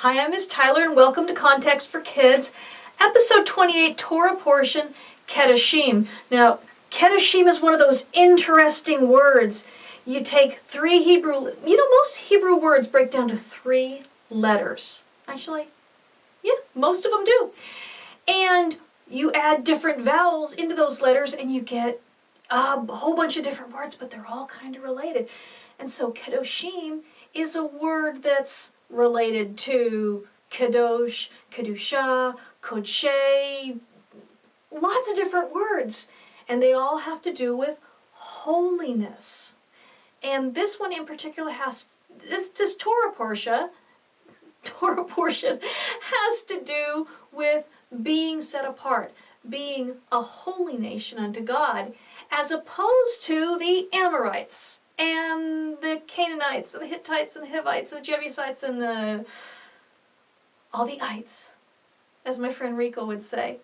Hi, I'm Ms. Tyler, and welcome to Context for Kids, episode 28, Torah portion, Kedoshim. Now, Kedoshim is one of those interesting words. You take three Hebrew, most Hebrew words break down to 3 letters. Actually, yeah, most of them do. And you add different vowels into those letters, and you get a whole bunch of different words, but they're all kind of related. And so Kedoshim is a word that's related to kadosh, kedusha, kodshe, lots of different words. And they all have to do with holiness. And this one in particular this Torah portion has to do with being set apart, being a holy nation unto God, as opposed to the Amorites and the Canaanites and the Hittites and the Hivites and the Jebusites and all the ites, as my friend Rico would say.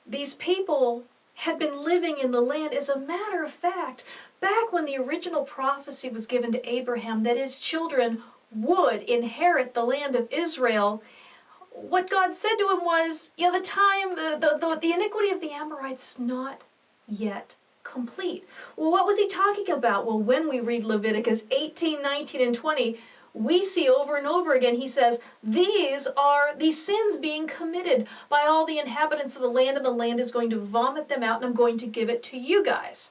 These people had been living in the land. As a matter of fact, back when the original prophecy was given to Abraham that his children would inherit the land of Israel, what God said to him was, the iniquity of the Amorites is not yet complete. Well, what was he talking about? Well, when we read Leviticus 18, 19, and 20, we see over and over again, he says, these are these sins being committed by all the inhabitants of the land, and the land is going to vomit them out, and I'm going to give it to you guys.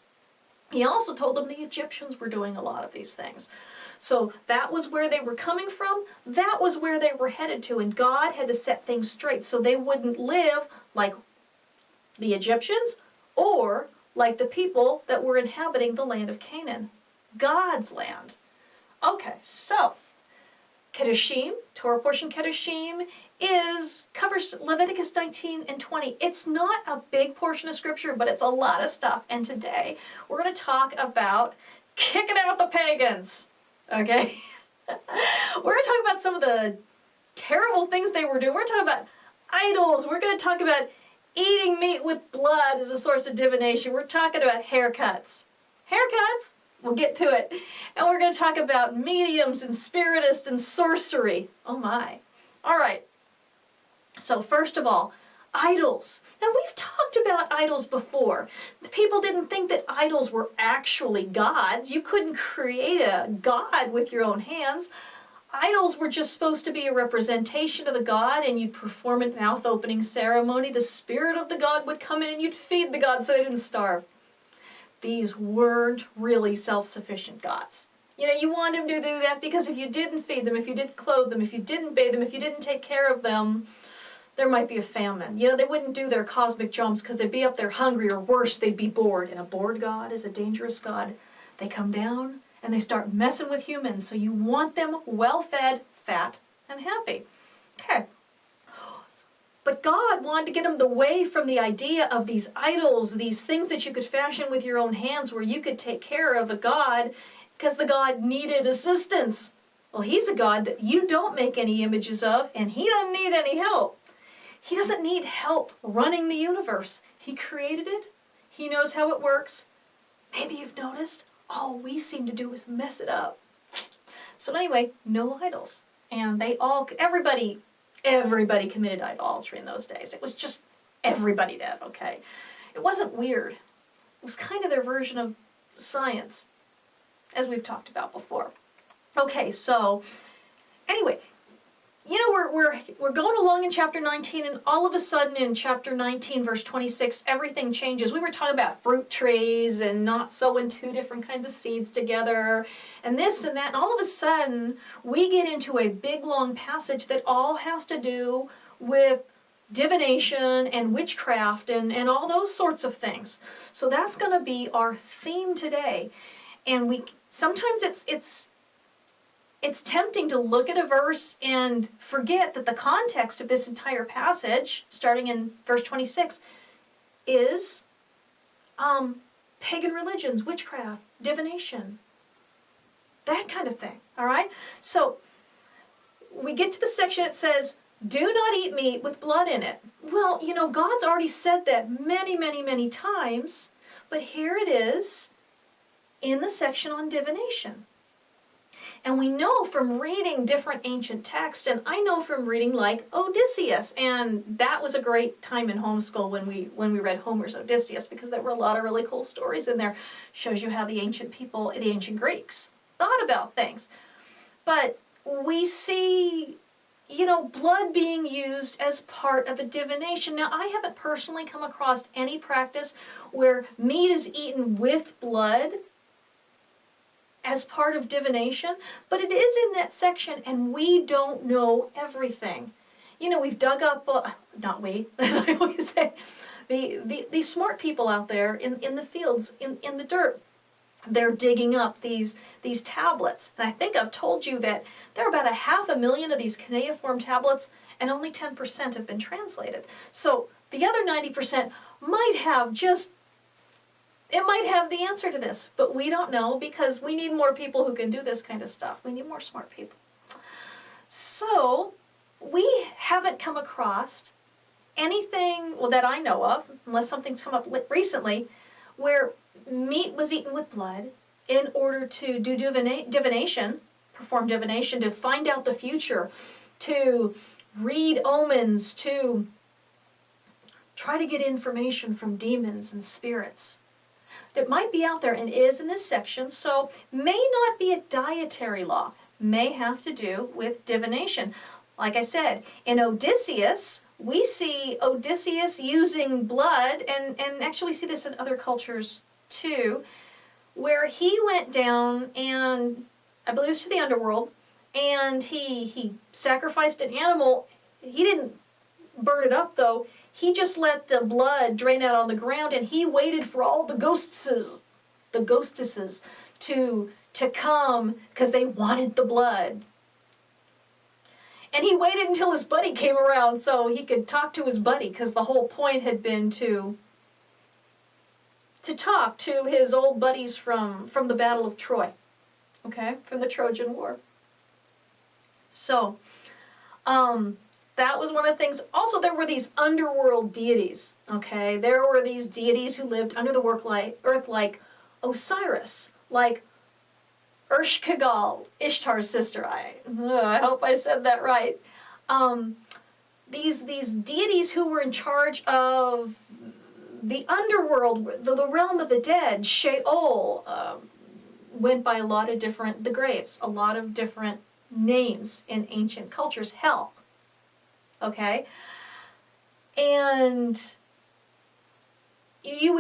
He also told them the Egyptians were doing a lot of these things. So that was where they were coming from. That was where they were headed to. And God had to set things straight so they wouldn't live like the Egyptians or like the people that were inhabiting the land of Canaan, God's land. Okay, so Kedoshim, Torah portion Kedoshim, covers Leviticus 19 and 20. It's not a big portion of scripture, but it's a lot of stuff. And today we're going to talk about kicking out the pagans. Okay? We're going to talk about some of the terrible things they were doing. We're talking about idols. We're going to talk about eating meat with blood as a source of divination. We're talking about haircuts. Haircuts? We'll get to it. And we're going to talk about mediums and spiritists and sorcery. Oh my. All right. So first of all, idols. Now we've talked about idols before. The people didn't think that idols were actually gods. You couldn't create a god with your own hands. Idols were just supposed to be a representation of the god, and you'd perform a mouth-opening ceremony. The spirit of the god would come in and you'd feed the god so they didn't starve. These weren't really self-sufficient gods. You wanted them to do that because if you didn't feed them, if you didn't clothe them, if you didn't bathe them, if you didn't take care of them, there might be a famine. They wouldn't do their cosmic jumps because they'd be up there hungry, or worse, they'd be bored. And a bored god is a dangerous god. They come down and they start messing with humans. So you want them well-fed, fat, and happy. Okay. But God wanted to get them away from the idea of these idols, these things that you could fashion with your own hands where you could take care of a god because the god needed assistance. Well, he's a god that you don't make any images of, and he doesn't need any help. He doesn't need help running the universe. He created it. He knows how it works. Maybe you've noticed all we seem to do is mess it up. So anyway, no idols. And everybody committed idolatry in those days. It was just everybody did, okay? It wasn't weird. It was kind of their version of science, as we've talked about before. Okay, so anyway, we're going along in chapter 19, and all of a sudden in chapter 19, verse 26, everything changes. We were talking about fruit trees and not sowing 2 different kinds of seeds together, and this and that, and all of a sudden we get into a big long passage that all has to do with divination and witchcraft and all those sorts of things. So that's going to be our theme today. And sometimes it's tempting to look at a verse and forget that the context of this entire passage, starting in verse 26, is pagan religions, witchcraft, divination, that kind of thing, all right? So we get to the section that says, do not eat meat with blood in it. Well, God's already said that many, many, many times, but here it is in the section on divination. And we know from reading different ancient texts, and I know from reading like Odysseus, and that was a great time in homeschool when we read Homer's Odysseus, because there were a lot of really cool stories in there. Shows you how the ancient people, the ancient Greeks, thought about things. But we see, you know, blood being used as part of a divination. Now, I haven't personally come across any practice where meat is eaten with blood as part of divination, but it is in that section, and we don't know everything. You know, we've dug up, not we, as I always say, the smart people out there in the fields, in the dirt, they're digging up these tablets. And I think I've told you that there are about 500,000 of these cuneiform tablets, and only 10% have been translated. So the other 90% might have it might have the answer to this, but we don't know, because we need more people who can do this kind of stuff. We need more smart people. So we haven't come across anything, well, that I know of, unless something's come up recently, where meat was eaten with blood in order to do divination, perform divination, to find out the future, to read omens, to try to get information from demons and spirits. It might be out there, and is in this section, so may not be a dietary law, may have to do with divination. Like I said, in Odysseus, we see Odysseus using blood, and actually see this in other cultures too, where he went down, and I believe it's to the underworld, and he sacrificed an animal. He didn't burn it up though. He just let the blood drain out on the ground, and he waited for all the ghostesses to come, because they wanted the blood. And he waited until his buddy came around so he could talk to his buddy, because the whole point had been to talk to his old buddies from the Battle of Troy, okay, from the Trojan War. So, that was one of the things. Also, there were these underworld deities, okay? There were these deities who lived under the earth, like Osiris, like Ershkigal, Ishtar's sister. I hope I said that right. These deities who were in charge of the underworld, the realm of the dead, Sheol, went by a lot of different, the graves, a lot of different names in ancient cultures. Hell. Okay, and you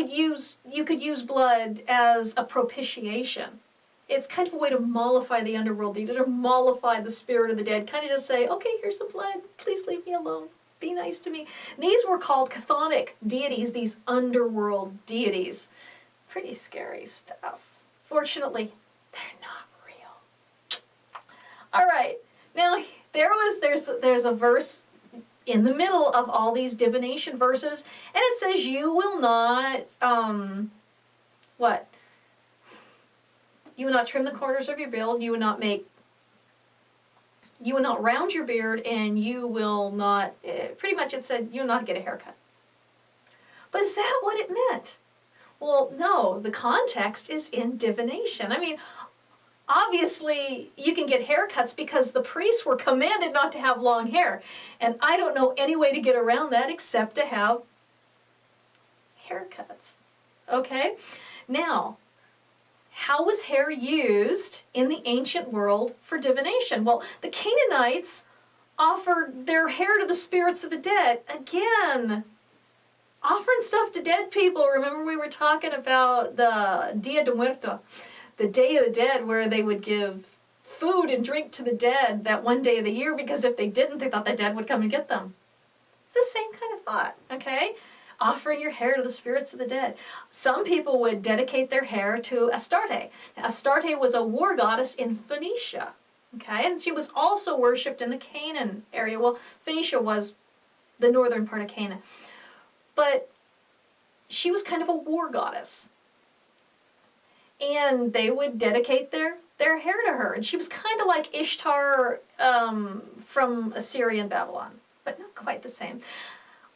could use blood as a propitiation. It's kind of a way to mollify the underworld, to mollify the spirit of the dead. Kind of just say, okay, here's some blood. Please leave me alone. Be nice to me. These were called chthonic deities. These underworld deities. Pretty scary stuff. Fortunately, they're not real. All right. Now there's a verse in the middle of all these divination verses, and it says, you will not, what? You will not trim the corners of your beard, you will not round your beard, and you will not, pretty much it said, you will not get a haircut. But is that what it meant? Well, no, the context is in divination. I mean, obviously, you can get haircuts because the priests were commanded not to have long hair. And I don't know any way to get around that except to have haircuts. Okay? Now, how was hair used in the ancient world for divination? Well, the Canaanites offered their hair to the spirits of the dead. Again, offering stuff to dead people. Remember we were talking about the Dia de Muerto, the Day of the Dead, where they would give food and drink to the dead that one day of the year, because if they didn't, they thought the dead would come and get them. It's the same kind of thought, okay? Offering your hair to the spirits of the dead. Some people would dedicate their hair to Astarte. Now, Astarte was a war goddess in Phoenicia, okay? And she was also worshipped in the Canaan area. Well, Phoenicia was the northern part of Canaan. But she was kind of a war goddess. And they would dedicate their hair to her. And she was kind of like Ishtar from Assyrian Babylon, but not quite the same.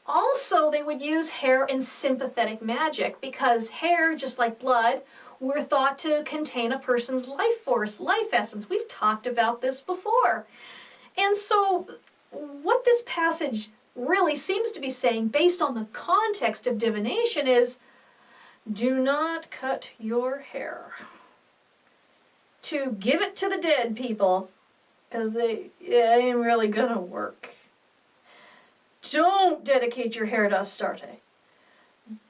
Also, they would use hair in sympathetic magic, because hair, just like blood, were thought to contain a person's life force, life essence. We've talked about this before. And so what this passage really seems to be saying, based on the context of divination, is do not cut your hair. To give it to the dead people, because it ain't really gonna work. Don't dedicate your hair to Astarte.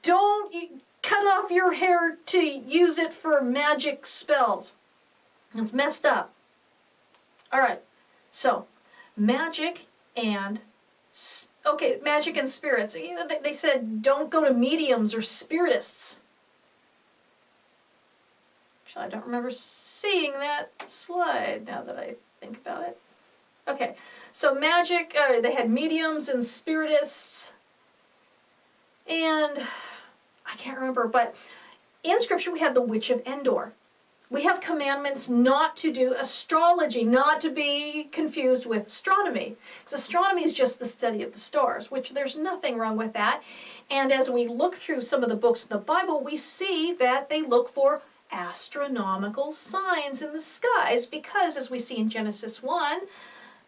Don't cut off your hair to use it for magic spells. It's messed up. All right, so magic and spirits. They said don't go to mediums or spiritists. Actually, I don't remember seeing that slide now that I think about it. Okay, so magic, they had mediums and spiritists, and I can't remember, but in Scripture we have the Witch of Endor. We have commandments not to do astrology, not to be confused with astronomy. Because astronomy is just the study of the stars, which there's nothing wrong with that. And as we look through some of the books of the Bible, we see that they look for astronomical signs in the skies, because as we see in Genesis 1,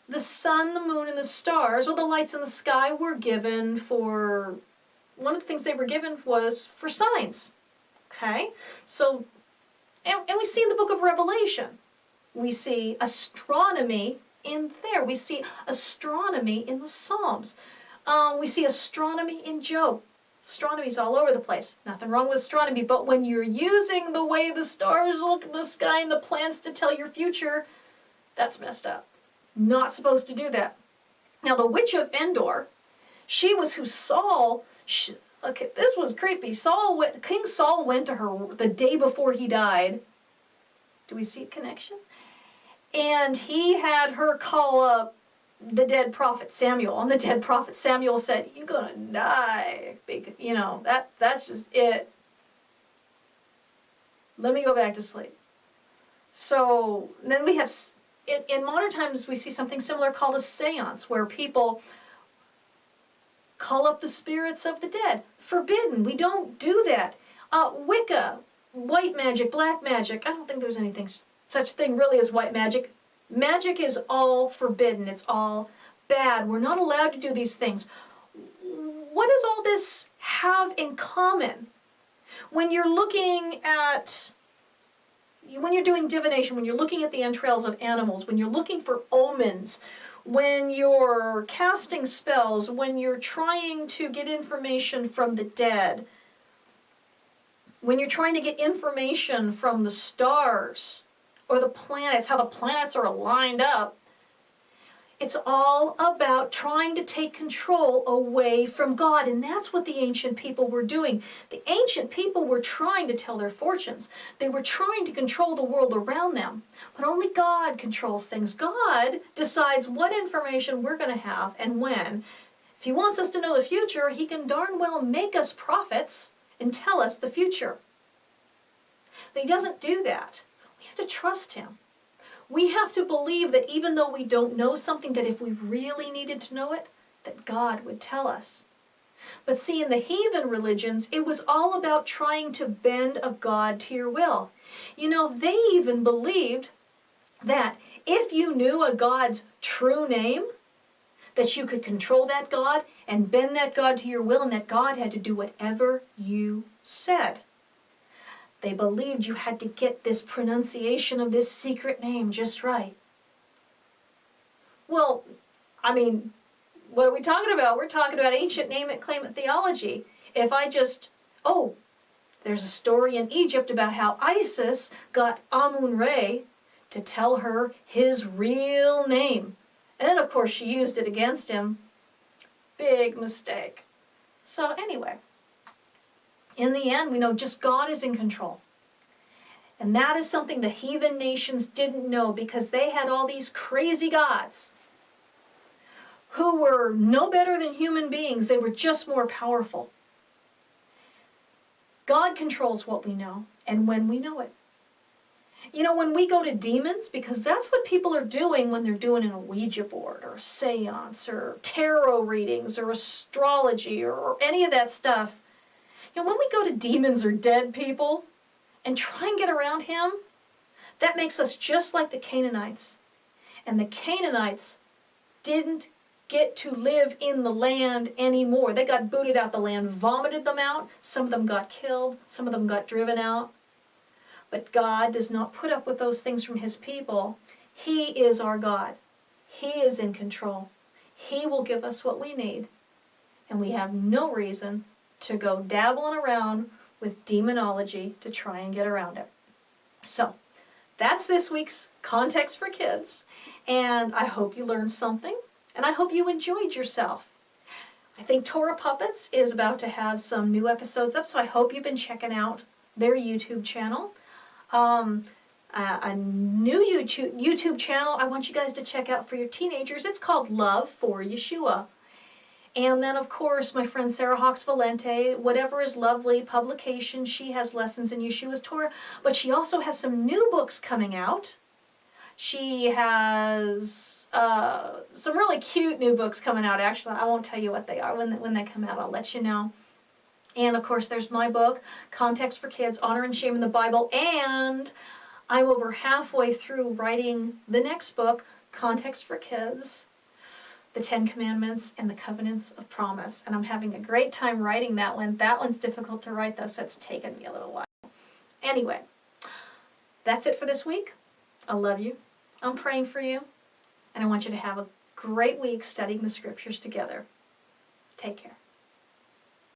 the sun, the moon, and the stars, or the lights in the sky, were given for, one of the things they were given was for signs. Okay? So, and we see in the book of Revelation, we see astronomy in there. We see astronomy in the Psalms. We see astronomy in Job. Astronomy's all over the place. Nothing wrong with astronomy, but when you're using the way the stars look in the sky and the planets to tell your future, that's messed up. Not supposed to do that. Now, the Witch of Endor, she was who Saul, okay, this was creepy. King Saul went to her the day before he died. Do we see a connection? And he had her call up the dead prophet Samuel. And the dead prophet Samuel said, "You're gonna die." That's just it. Let me go back to sleep. So then we have, in modern times, we see something similar called a seance, where people call up the spirits of the dead. Forbidden. We don't do that. Wicca, white magic, black magic. I don't think there's anything such thing really as white magic. Magic is all forbidden. It's all bad. We're not allowed to do these things. What does all this have in common? When you're looking at, when you're doing divination, when you're looking at the entrails of animals, when you're looking for omens, when you're casting spells, when you're trying to get information from the dead, when you're trying to get information from the stars or the planets, how the planets are lined up, it's all about trying to take control away from God. And that's what the ancient people were doing. The ancient people were trying to tell their fortunes. They were trying to control the world around them. But only God controls things. God decides what information we're going to have and when. If he wants us to know the future, he can darn well make us prophets and tell us the future. But he doesn't do that. We have to trust him. We have to believe that even though we don't know something, that if we really needed to know it, that God would tell us. But see, in the heathen religions, it was all about trying to bend a God to your will. They even believed that if you knew a God's true name, that you could control that God and bend that God to your will, and that God had to do whatever you said. They believed you had to get this pronunciation of this secret name just right. Well, what are we talking about? We're talking about ancient name it, claim it theology. If I just, there's a story in Egypt about how Isis got Amun-Re to tell her his real name. And then, of course, she used it against him. Big mistake. So anyway, in the end, we know just God is in control. And that is something the heathen nations didn't know, because they had all these crazy gods who were no better than human beings. They were just more powerful. God controls what we know and when we know it. When we go to demons, because that's what people are doing when they're doing an Ouija board or a seance or tarot readings or astrology or any of that stuff. When we go to demons or dead people, and try and get around him, that makes us just like the Canaanites. And the Canaanites didn't get to live in the land anymore. They got booted out. The land vomited them out. Some of them got killed. Some of them got driven out. But God does not put up with those things from his people. He is our God. He is in control. He will give us what we need. And we have no reason to go dabbling around with demonology to try and get around it. So, that's this week's Context for Kids. And I hope you learned something. And I hope you enjoyed yourself. I think Torah Puppets is about to have some new episodes up, so I hope you've been checking out their YouTube channel. A new YouTube channel I want you guys to check out for your teenagers. It's called Love for Yeshua. And then, of course, my friend Sarah Hawks Valente, Whatever is Lovely publication. She has lessons in Yeshua's Torah, but she also has some new books coming out. She has some really cute new books coming out, actually. I won't tell you what they are. When they come out, I'll let you know. And, of course, there's my book, Context for Kids, Honor and Shame in the Bible. And I'm over halfway through writing the next book, Context for Kids, the 10 Commandments and the Covenants of Promise. And I'm having a great time writing that one. That one's difficult to write, though, so it's taken me a little while. Anyway, that's it for this week. I love you. I'm praying for you. And I want you to have a great week studying the Scriptures together. Take care.